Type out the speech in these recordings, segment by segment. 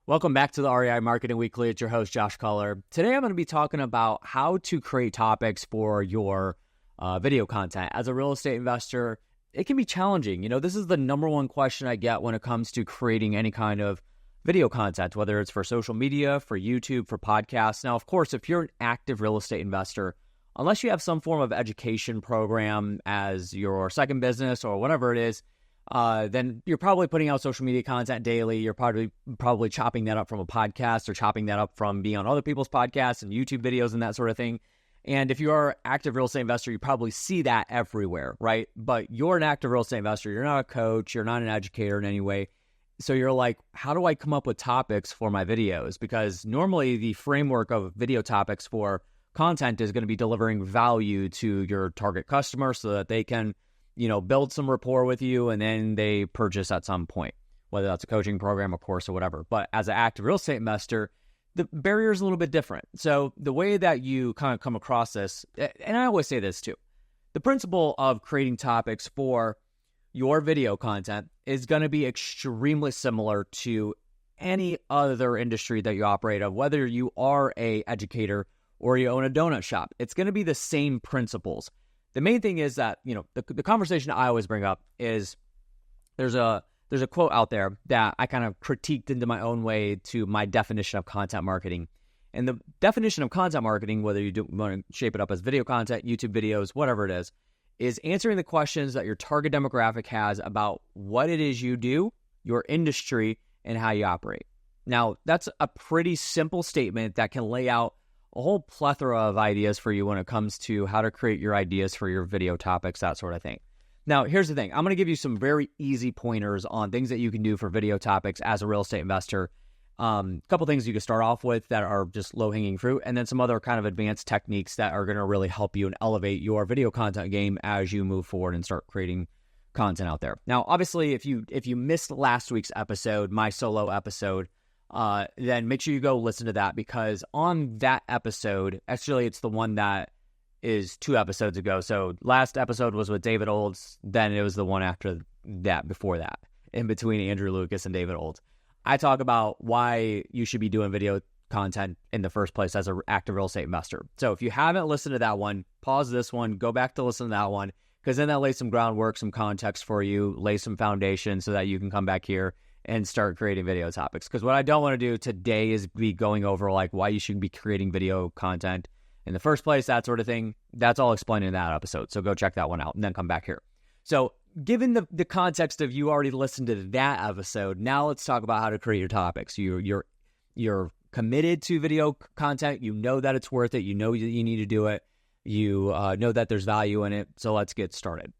Welcome back to the REI Marketing Weekly. It's your host, Josh Culler. Today, I'm going to be talking about how to create topics for your video content. As a real estate investor, it can be challenging. You know, this is the number one question I get when it comes to creating any kind of video content, whether it's for social media, for YouTube, for podcasts. Now, of course, if you're an active real estate investor, unless you have some form of education program as your second business or whatever it is, then you're probably putting out social media content daily. You're probably chopping that up from a podcast or chopping that up from being on other people's podcasts and YouTube videos and that sort of thing. And if you are an active real estate investor, you probably see that everywhere, right? But you're an active real estate investor. You're not a coach. You're not an educator in any way. So you're like, how do I come up with topics for my videos? Because normally the framework of video topics for content is going to be delivering value to your target customer so that they can build some rapport with you, and then they purchase at some point, whether that's a coaching program, a course, or whatever. But as an active real estate investor, the barrier is a little bit different. So the way that you kind of come across this, and I always say this too, the principle of creating topics for your video content is going to be extremely similar to any other industry that you operate of, whether you are an educator or you own a donut shop. It's going to be the same principles. The main thing is that, the conversation I always bring up is there's a quote out there that I kind of critiqued into my own way to my definition of content marketing. And the definition of content marketing, whether you want to shape it up as video content, YouTube videos, whatever it is answering the questions that your target demographic has about what it is you do, your industry, and how you operate. Now, that's a pretty simple statement that can lay out a whole plethora of ideas for you when it comes to how to create your ideas for your video topics, that sort of thing. Now, here's the thing. I'm going to give you some very easy pointers on things that you can do for video topics as a real estate investor. A couple things you can start off with that are just low-hanging fruit, and then some other kind of advanced techniques that are going to really help you and elevate your video content game as you move forward and start creating content out there. Now, obviously, if you missed last week's episode, my solo episode, then make sure you go listen to that, because on that episode, actually it's the one that is 2 episodes ago. So last episode was with David Olds, then it was the one after that, before that, in between Andrew Lucas and David Olds. I talk about why you should be doing video content in the first place as an active real estate investor. So if you haven't listened to that one, pause this one, go back to listen to that one, because then that lays some groundwork, some context for you, lay some foundation so that you can come back here and start creating video topics. Because what I don't want to do today is be going over like why you should be creating video content in the first place, that sort of thing. That's all explained in that episode. So go check that one out and then come back here. So given the context of you already listened to that episode, now let's talk about how to create your topics. You're committed to video content. You know that it's worth it. You know that you need to do it. You know that there's value in it. So let's get started.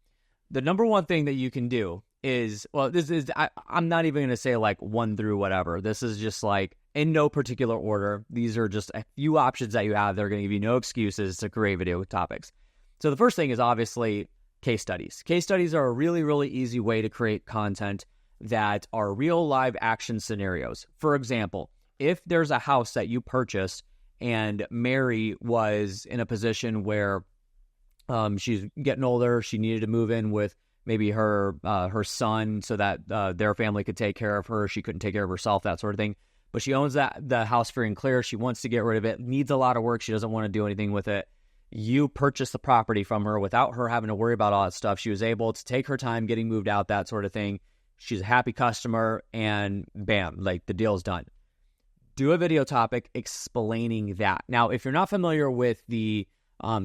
The number one thing that you can do is, I'm not even going to say like 1 through whatever. This is just like in no particular order. These are just a few options that you have. They're going to give you no excuses to create video topics. So the first thing is obviously case studies. Case studies are a really, really easy way to create content that are real live action scenarios. For example, if there's a house that you purchased and Mary was in a position where she's getting older, she needed to move in with maybe her son so that their family could take care of her. She couldn't take care of herself, that sort of thing. But she owns the house free and clear. She wants to get rid of it, needs a lot of work. She doesn't want to do anything with it. You purchased the property from her without her having to worry about all that stuff. She was able to take her time getting moved out, that sort of thing. She's a happy customer, and bam, like the deal's done. Do a video topic explaining that. Now, if you're not familiar with the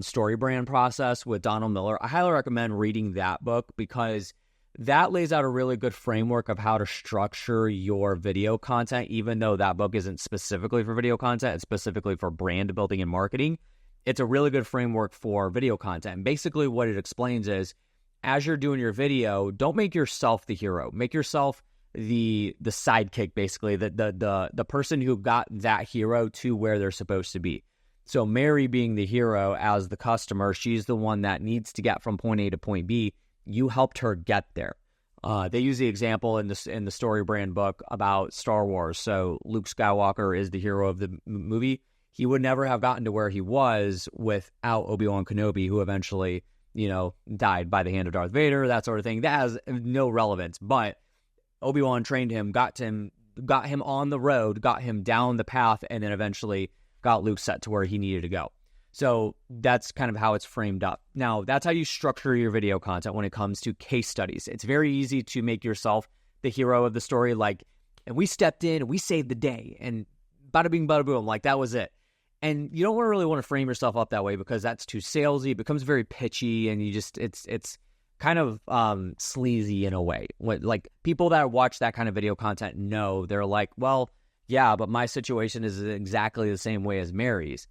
story brand process with Donald Miller, I highly recommend reading that book, because that lays out a really good framework of how to structure your video content. Even though that book isn't specifically for video content, it's specifically for brand building and marketing. It's a really good framework for video content. And basically what it explains is, as you're doing your video, don't make yourself the hero. Make yourself the sidekick, basically, the person who got that hero to where they're supposed to be. So Mary being the hero as the customer, she's the one that needs to get from point A to point B. You helped her get there. They use the example in the story brand book about Star Wars. So Luke Skywalker is the hero of the movie. He would never have gotten to where he was without Obi-Wan Kenobi, who eventually, died by the hand of Darth Vader, that sort of thing. That has no relevance. But Obi-Wan trained him, got him got him on the road, got him down the path, and then eventually got Luke set to where he needed to go. So that's kind of how it's framed up. Now, that's how you structure your video content when it comes to case studies. It's very easy to make yourself the hero of the story, like, and we stepped in and we saved the day, and bada bing, bada boom, like that was it. And you don't really want to frame yourself up that way because that's too salesy. It becomes very pitchy, and you just it's kind of sleazy in a way. Like people that watch that kind of video content know, they're like, well, yeah, but my situation is exactly the same way as Mary's.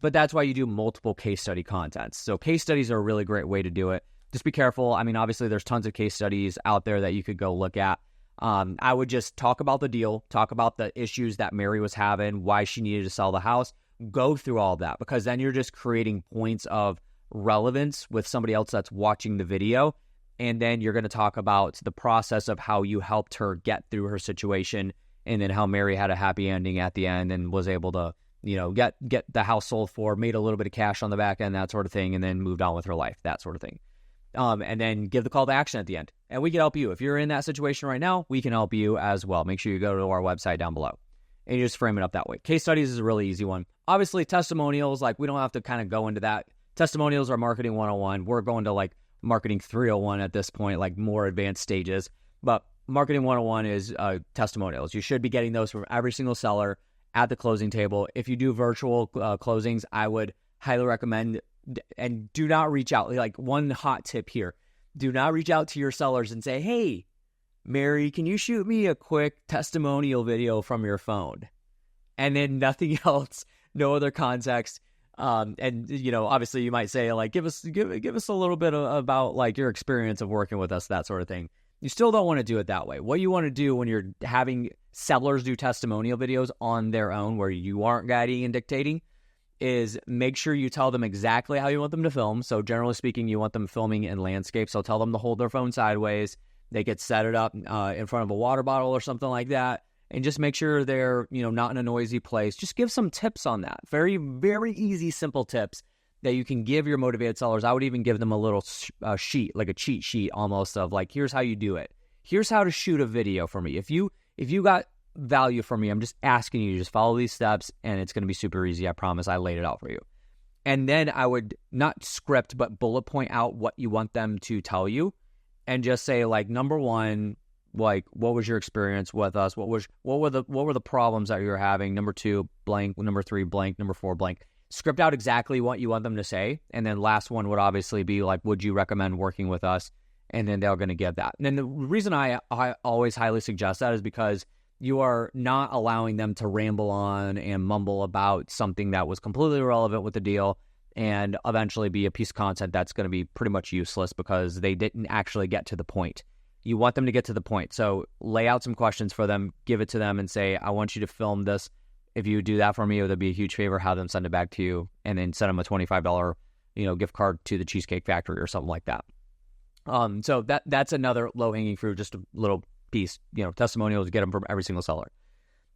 But that's why you do multiple case study contents. So case studies are a really great way to do it. Just be careful. I mean, obviously there's tons of case studies out there that you could go look at. I would just talk about the deal, talk about the issues that Mary was having, why she needed to sell the house, go through all that, because then you're just creating points of relevance with somebody else that's watching the video. And then you're going to talk about the process of how you helped her get through her situation, and then how Mary had a happy ending at the end and was able to, get the house sold for, made a little bit of cash on the back end, that sort of thing, and then moved on with her life, that sort of thing. And then give the call to action at the end. And we can help you. If you're in that situation right now, we can help you as well. Make sure you go to our website down below and you just frame it up that way. Case studies is a really easy one. Obviously, testimonials, like we don't have to kind of go into that. Testimonials are marketing 101. We're going to like marketing 301 at this point, like more advanced stages. But marketing 101 is testimonials. You should be getting those from every single seller at the closing table. If you do virtual closings, I would highly recommend, and do not reach out. Like one hot tip here, do not reach out to your sellers and say, hey, Mary, can you shoot me a quick testimonial video from your phone? And then nothing else, no other context. And obviously you might say like, give us a little bit about like your experience of working with us, that sort of thing. You still don't want to do it that way. What you want to do when you're having sellers do testimonial videos on their own, where you aren't guiding and dictating, is make sure you tell them exactly how you want them to film. So generally speaking, you want them filming in landscape. So tell them to hold their phone sideways. They could set it up in front of a water bottle or something like that. And just make sure they're, not in a noisy place. Just give some tips on that. Very, very easy, simple tips that you can give your motivated sellers. I would even give them a little sheet, like a cheat sheet almost, of like, here's how you do it. Here's how to shoot a video for me. If you got value from me, I'm just asking you to just follow these steps, and it's going to be super easy. I promise. I laid it out for you. And then I would not script, but bullet point out what you want them to tell you, and just say like, number one, like, what was your experience with us? What were the problems that you were having? Number two, blank. Number three, blank. Number four, blank. Script out exactly what you want them to say. And then last one would obviously be like, would you recommend working with us? And then they're going to give that. And then the reason I always highly suggest that is because you are not allowing them to ramble on and mumble about something that was completely irrelevant with the deal and eventually be a piece of content that's going to be pretty much useless because they didn't actually get to the point. You want them to get to the point. So lay out some questions for them, give it to them, and say, I want you to film this. If you do that for me, it would be a huge favor. Have them send it back to you, and then send them a $25 gift card to the Cheesecake Factory or something like that. So that's another low-hanging fruit, just a little piece. Testimonials, get them from every single seller.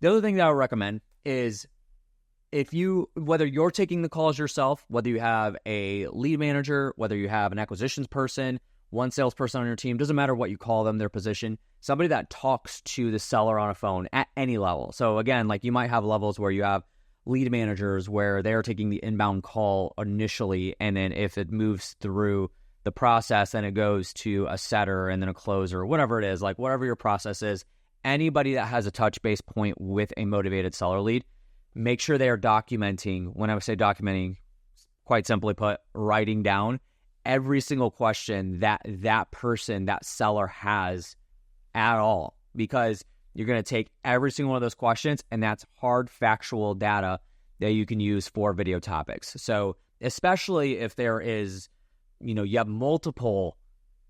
The other thing that I would recommend is, whether you're taking the calls yourself, whether you have a lead manager, whether you have an acquisitions person, one salesperson on your team, doesn't matter what you call them, their position, somebody that talks to the seller on a phone at any level. So again, like you might have levels where you have lead managers where they're taking the inbound call initially, and then if it moves through the process, then it goes to a setter and then a closer, whatever it is, like whatever your process is. Anybody that has a touch base point with a motivated seller lead, make sure they are documenting. When I say documenting, quite simply put, writing down every single question that person, that seller has at all, because you're going to take every single one of those questions, and that's hard factual data that you can use for video topics. So especially if there is, you have multiple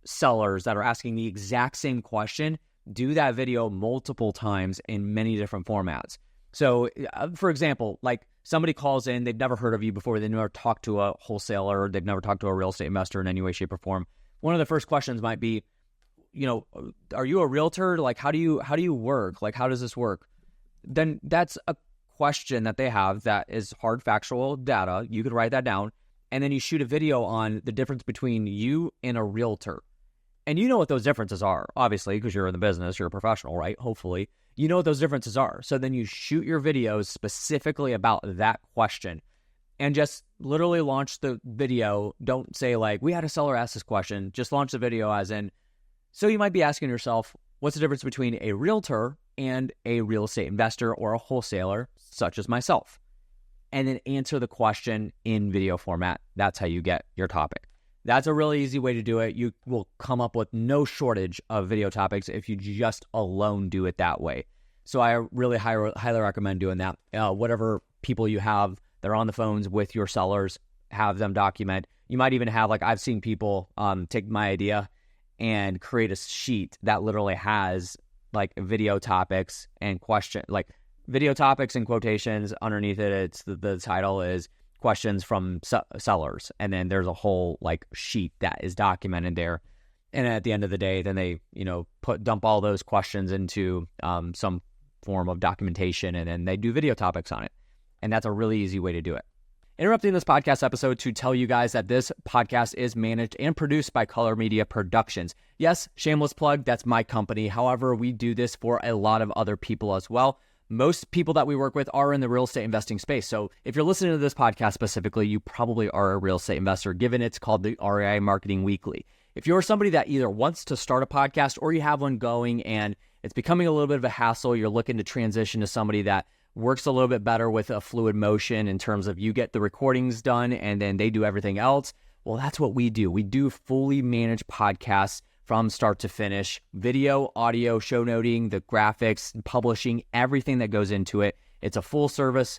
sellers that are asking the exact same question, do that video multiple times in many different formats. So for example, like somebody calls in, they've never heard of you before, they've never talked to a wholesaler, they've never talked to a real estate investor in any way, shape, or form. One of the first questions might be, are you a realtor? Like, how do you work? Like, how does this work? Then that's a question that they have that is hard factual data. You could write that down, and then you shoot a video on the difference between you and a realtor. And you know what those differences are, obviously, because you're in the business, you're a professional, right? Hopefully. you know what those differences are. So then you shoot your videos specifically about that question and just literally launch the video. Don't say like, we had a seller ask this question. Just launch the video as in, so you might be asking yourself, what's the difference between a realtor and a real estate investor or a wholesaler, such as myself? And then answer the question in video format. That's how you get your topic. That's a really easy way to do it. You will come up with no shortage of video topics if you just alone do it that way. So I really highly recommend doing that. Whatever people you have that are on the phones with your sellers, have them document. You might even have, like I've seen people take my idea and create a sheet that literally has like video topics and question, like video topics and quotations underneath it. It's the title is questions from sellers, and then there's a whole like sheet that is documented there. And at the end of the day, then they dump all those questions into some form of documentation, and then they do video topics on it. And that's a really easy way to do it. Interrupting this podcast episode to tell you guys that this podcast is managed and produced by Color Media Productions. Yes, shameless plug, that's my company. However, we do this for a lot of other people as well. Most people that we work with are in the real estate investing space. So if you're listening to this podcast specifically, you probably are a real estate investor, given it's called the REI Marketing Weekly. If you're somebody that either wants to start a podcast or you have one going and it's becoming a little bit of a hassle, you're looking to transition to somebody that works a little bit better with a fluid motion in terms of you get the recordings done and then they do everything else. Well, that's what we do. We do fully managed podcasts from start to finish, video, audio, show noting, the graphics, publishing, everything that goes into it. It's a full service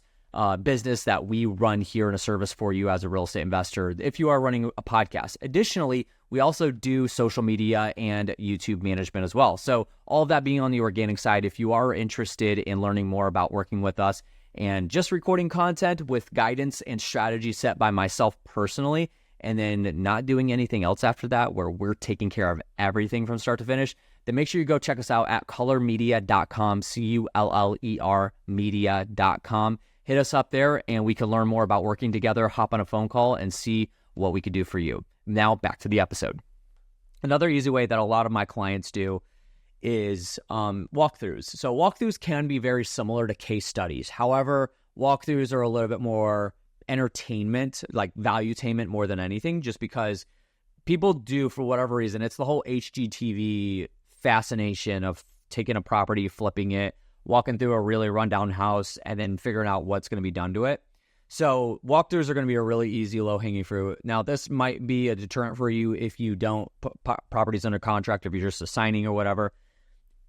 business that we run here in a service for you as a real estate investor if you are running a podcast. Additionally, we also do social media and YouTube management as well. So all of that being on the organic side, if you are interested in learning more about working with us and just recording content with guidance and strategy set by myself personally, and then not doing anything else after that, where we're taking care of everything from start to finish, then make sure you go check us out at colormedia.com, CULLER media.com. Hit us up there and we can learn more about working together, hop on a phone call and see what we could do for you. Now back to the episode. Another easy way that a lot of my clients do is walkthroughs. So walkthroughs can be very similar to case studies. However, walkthroughs are a little bit more entertainment, like valuetainment more than anything, just because people do, for whatever reason, it's the whole HGTV fascination of taking a property, flipping it, walking through a really rundown house, and then figuring out what's going to be done to it. So walkthroughs are going to be a really easy, low-hanging fruit. Now, this might be a deterrent for you if you don't put properties under contract, if you're just assigning or whatever.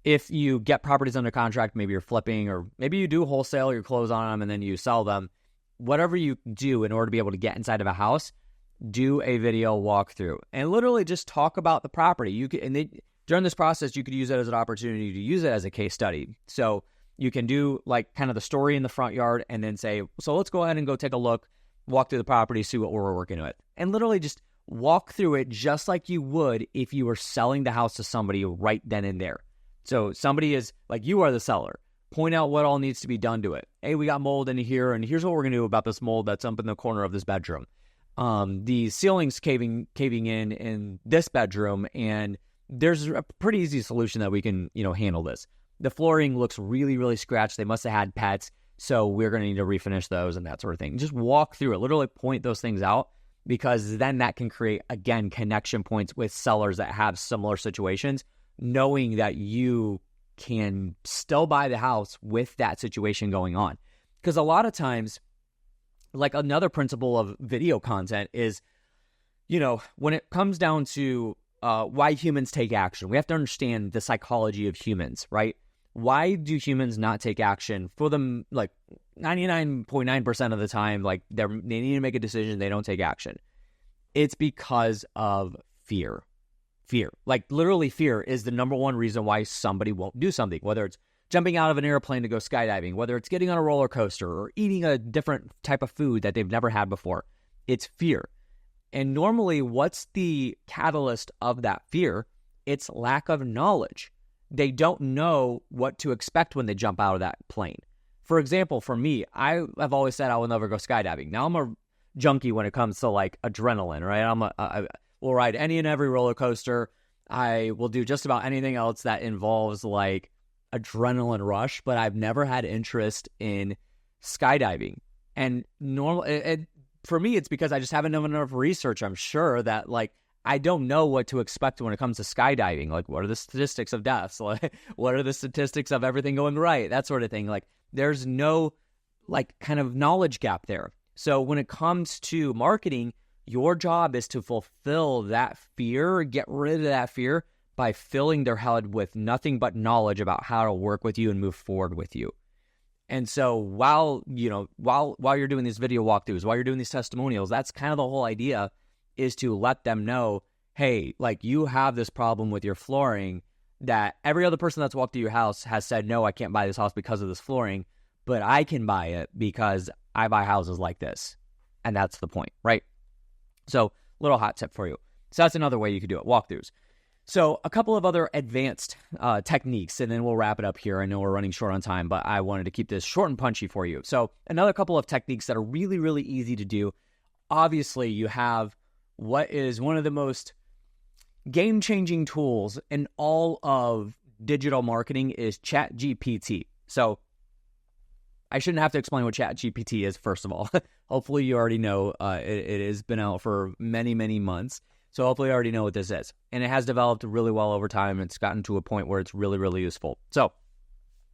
If you get properties under contract, maybe you're flipping, or maybe you do wholesale, you close on them, and then you sell them. Whatever you do in order to be able to get inside of a house, do a video walkthrough and literally just talk about the property. During this process, you could use it as an opportunity to use it as a case study. So you can do like kind of the story in the front yard and then say, so let's go ahead and go take a look, walk through the property, see what we're working with, and literally just walk through it just like you would if you were selling the house to somebody right then and there. So somebody is like, you are the seller. Point out what all needs to be done to it. Hey, we got mold in here, and here's what we're going to do about this mold that's up in the corner of this bedroom. The ceiling's caving in this bedroom, and there's a pretty easy solution that we can, handle this. The flooring looks really, really scratched. They must have had pets, so we're going to need to refinish those and that sort of thing. Just walk through it. Literally point those things out, because then that can create, again, connection points with sellers that have similar situations, knowing that you can still buy the house with that situation going on. Because a lot of times, like another principle of video content is, when it comes down to why humans take action, we have to understand the psychology of humans, right? Why do humans not take action? For them, like 99.9% of the time, like they need to make a decision, they don't take action. It's because of fear. Fear, like literally fear, is the number one reason why somebody won't do something, whether it's jumping out of an airplane to go skydiving, whether it's getting on a roller coaster or eating a different type of food that they've never had before. It's fear. And normally, what's the catalyst of that fear? It's lack of knowledge. They don't know what to expect when they jump out of that plane. For example, for me, I have always said I will never go skydiving. Now I'm a junkie when it comes to like adrenaline, right? I will ride any and every roller coaster. I will do just about anything else that involves like adrenaline rush, but I've never had interest in skydiving. And for me, it's because I just haven't done enough research. I'm sure that like I don't know what to expect when it comes to skydiving. Like, what are the statistics of deaths? Like, what are the statistics of everything going right? That sort of thing. Like, there's no like kind of knowledge gap there. So when it comes to marketing, your job is to fulfill that fear, get rid of that fear by filling their head with nothing but knowledge about how to work with you and move forward with you. And so while you're doing these video walkthroughs, while you're doing these testimonials, that's kind of the whole idea, is to let them know, hey, like you have this problem with your flooring that every other person that's walked through your house has said, no, I can't buy this house because of this flooring, but I can buy it because I buy houses like this. And that's the point, right? So little hot tip for you. So that's another way you could do it, walkthroughs. So a couple of other advanced techniques, and then we'll wrap it up here. I know we're running short on time, but I wanted to keep this short and punchy for you. So another couple of techniques that are really, really easy to do. Obviously, you have what is one of the most game-changing tools in all of digital marketing is ChatGPT. So I shouldn't have to explain what ChatGPT is, first of all. Hopefully you already know. It has been out for many, many months. So hopefully you already know what this is. And it has developed really well over time. It's gotten to a point where it's really, really useful. So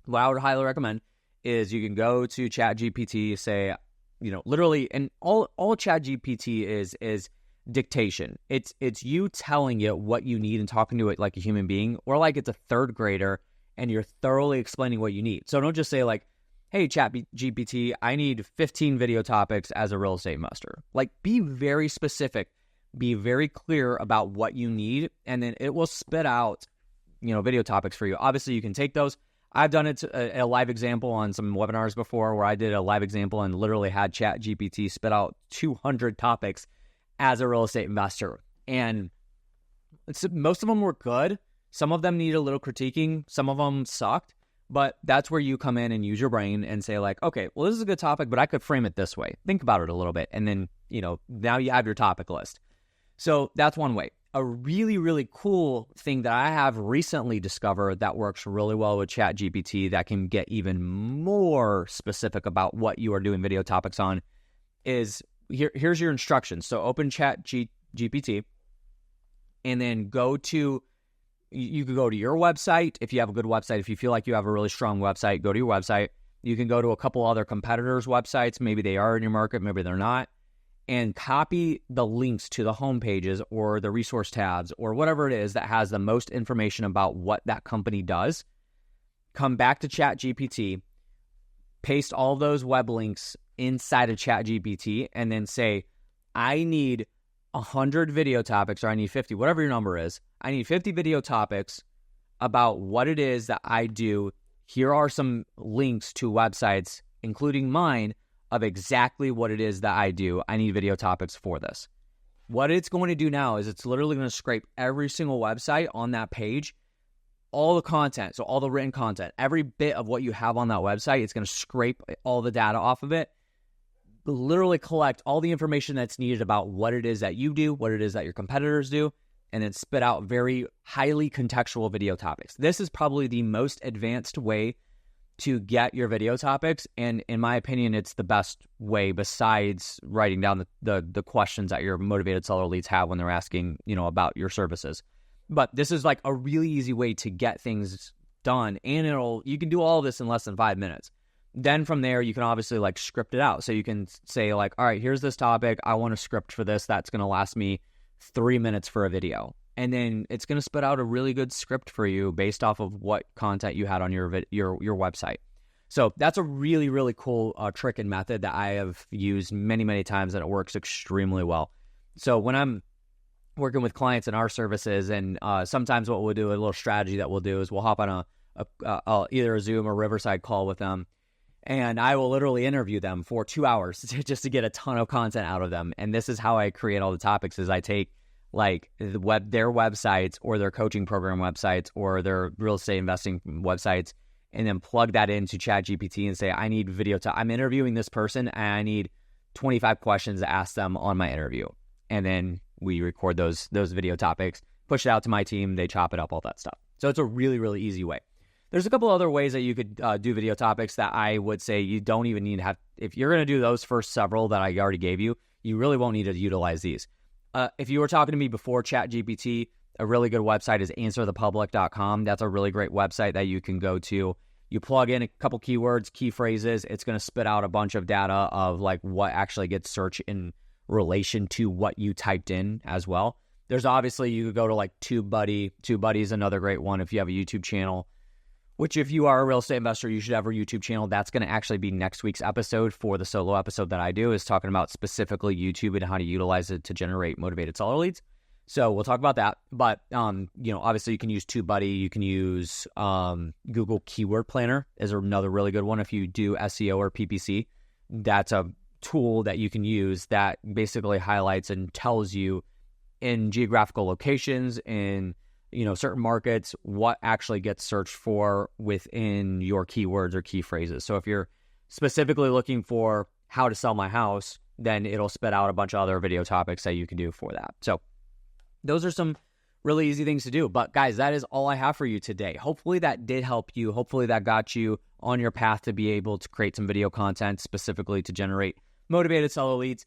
what I would highly recommend is you can go to ChatGPT, say, literally, and all ChatGPT is dictation. It's you telling it what you need and talking to it like a human being, or like it's a third grader and you're thoroughly explaining what you need. So don't just say like, hey, ChatGPT, I need 15 video topics as a real estate investor. Like, be very specific. Be very clear about what you need, and then it will spit out, video topics for you. Obviously, you can take those. I've done it a live example on some webinars before where I did a live example and literally had ChatGPT spit out 200 topics as a real estate investor. And most of them were good. Some of them need a little critiquing. Some of them sucked. But that's where you come in and use your brain and say like, okay, well, this is a good topic, but I could frame it this way. Think about it a little bit. And then, now you have your topic list. So that's one way. A really, really cool thing that I have recently discovered that works really well with ChatGPT that can get even more specific about what you are doing video topics on is here's your instructions. So open ChatGPT and then you could go to your website. If you have a good website, if you feel like you have a really strong website, go to your website. You can go to a couple other competitors' websites. Maybe they are in your market, maybe they're not. And copy the links to the home pages or the resource tabs or whatever it is that has the most information about what that company does. Come back to ChatGPT, paste all those web links inside of ChatGPT, and then say, I need 100 video topics, or I need 50, whatever your number is. I need 50 video topics about what it is that I do. Here are some links to websites, including mine, of exactly what it is that I do. I need video topics for this. What it's going to do now is it's literally going to scrape every single website on that page, all the content, so all the written content, every bit of what you have on that website, it's going to scrape all the data off of it, literally collect all the information that's needed about what it is that you do, what it is that your competitors do, and then spit out very highly contextual video topics. This is probably the most advanced way to get your video topics, and in my opinion, it's the best way besides writing down the questions that your motivated seller leads have when they're asking, about your services. But this is like a really easy way to get things done, and you can do all of this in less than 5 minutes. Then from there, you can obviously like script it out. So you can say like, all right, here's this topic. I want a script for this. That's going to last me 3 minutes for a video. And then it's going to spit out a really good script for you based off of what content you had on your website. So that's a really, really cool trick and method that I have used many, many times, and it works extremely well. So when I'm working with clients in our services, and sometimes what we'll do, a little strategy that we'll do is we'll hop on either a Zoom or Riverside call with them, and I will literally interview them for 2 hours just to get a ton of content out of them. And this is how I create all the topics, is I take like their websites or their coaching program websites or their real estate investing websites, and then plug that into ChatGPT and say, I need video I'm interviewing this person and I need 25 questions to ask them on my interview. And then we record those video topics, push it out to my team, they chop it up, all that stuff. So it's a really, really easy way. There's a couple other ways that you could do video topics that I would say you don't even need to have. If you're going to do those first several that I already gave you, you really won't need to utilize these. If you were talking to me before ChatGPT, a really good website is answerthepublic.com. That's a really great website that you can go to. You plug in a couple keywords, key phrases. It's going to spit out a bunch of data of like what actually gets searched in relation to what you typed in as well. There's obviously, you could go to like TubeBuddy. TubeBuddy is another great one if you have a YouTube channel, which if you are a real estate investor, you should have a YouTube channel. That's going to actually be next week's episode for the solo episode that I do, is talking about specifically YouTube and how to utilize it to generate motivated seller leads. So we'll talk about that. But, obviously you can use TubeBuddy. You can use Google Keyword Planner is another really good one. If you do SEO or PPC, that's a tool that you can use that basically highlights and tells you in geographical locations, in certain markets, what actually gets searched for within your keywords or key phrases. So if you're specifically looking for how to sell my house, then it'll spit out a bunch of other video topics that you can do for that. So those are some really easy things to do. But guys, that is all I have for you today. Hopefully that did help you. Hopefully that got you on your path to be able to create some video content specifically to generate motivated seller leads.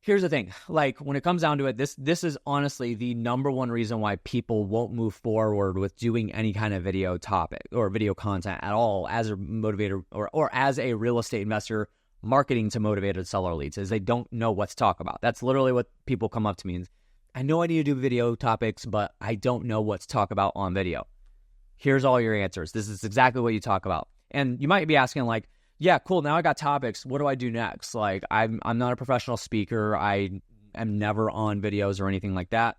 Here's the thing, like when it comes down to it, this is honestly the number one reason why people won't move forward with doing any kind of video topic or video content at all as a motivator or as a real estate investor marketing to motivated seller leads, is they don't know what to talk about. That's literally what people come up to me and, I know I need to do video topics, but I don't know what to talk about on video. Here's all your answers. This is exactly what you talk about. And you might be asking like, yeah, cool, now I got topics. What do I do next? Like, I'm not a professional speaker. I am never on videos or anything like that.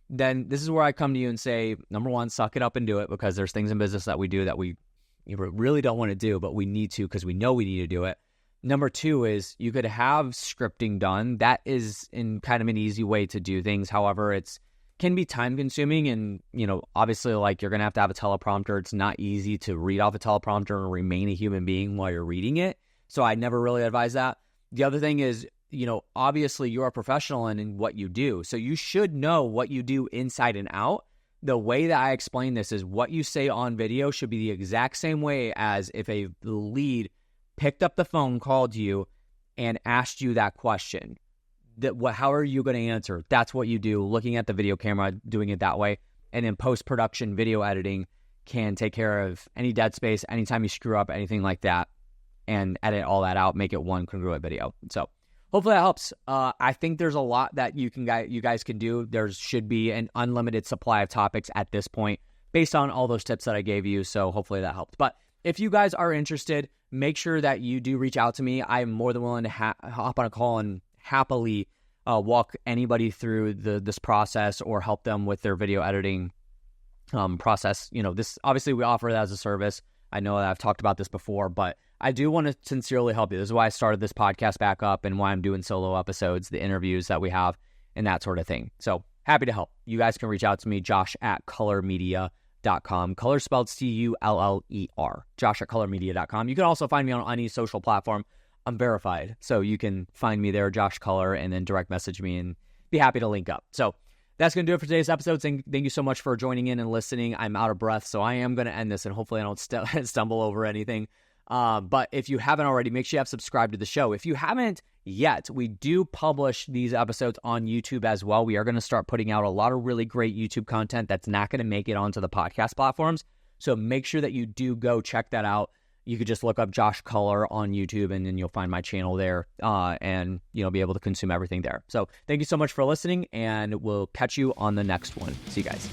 Then this is where I come to you and say, number one, suck it up and do it, because there's things in business that we do that we really don't want to do, but we need to because we know we need to do it. Number two is you could have scripting done. That is in kind of an easy way to do things. However, it's can be time consuming, and obviously like you're gonna have a teleprompter. It's not easy to read off a teleprompter and remain a human being while you're reading it. So I never really advise that. The other thing is, obviously you're a professional in what you do. So you should know what you do inside and out. The way that I explain this is what you say on video should be the exact same way as if a lead picked up the phone, called you, and asked you that question. How are you going to answer? That's what you do, looking at the video camera, doing it that way. And in post-production, video editing can take care of any dead space, anytime you screw up, anything like that, and edit all that out, make it one congruent video. So hopefully that helps. I think there's a lot that you guys can do. There should be an unlimited supply of topics at this point based on all those tips that I gave you. So hopefully that helped. But if you guys are interested, make sure that you do reach out to me. I'm more than willing to hop on a call and happily walk anybody through this process or help them with their video editing process. This obviously we offer that as a service. I know that I've talked about this before, but I do want to sincerely help you. This is why I started this podcast back up and why I'm doing solo episodes, the interviews that we have, and that sort of thing. So happy to help. You guys can reach out to me, josh@colormedia.com. Color spelled CULLER. josh@colormedia.com. You can also find me on any social platform. I'm verified, so you can find me there, Josh Color, and then direct message me and be happy to link up. So that's going to do it for today's episode. Thank you so much for joining in and listening. I'm out of breath, so I am going to end this, and hopefully I don't stumble over anything. But if you haven't already, make sure you have subscribed to the show. If you haven't yet, we do publish these episodes on YouTube as well. We are going to start putting out a lot of really great YouTube content that's not going to make it onto the podcast platforms. So make sure that you do go check that out. You could just look up Josh Color on YouTube, and then you'll find my channel there, and be able to consume everything there. So thank you so much for listening, and we'll catch you on the next one. See you guys.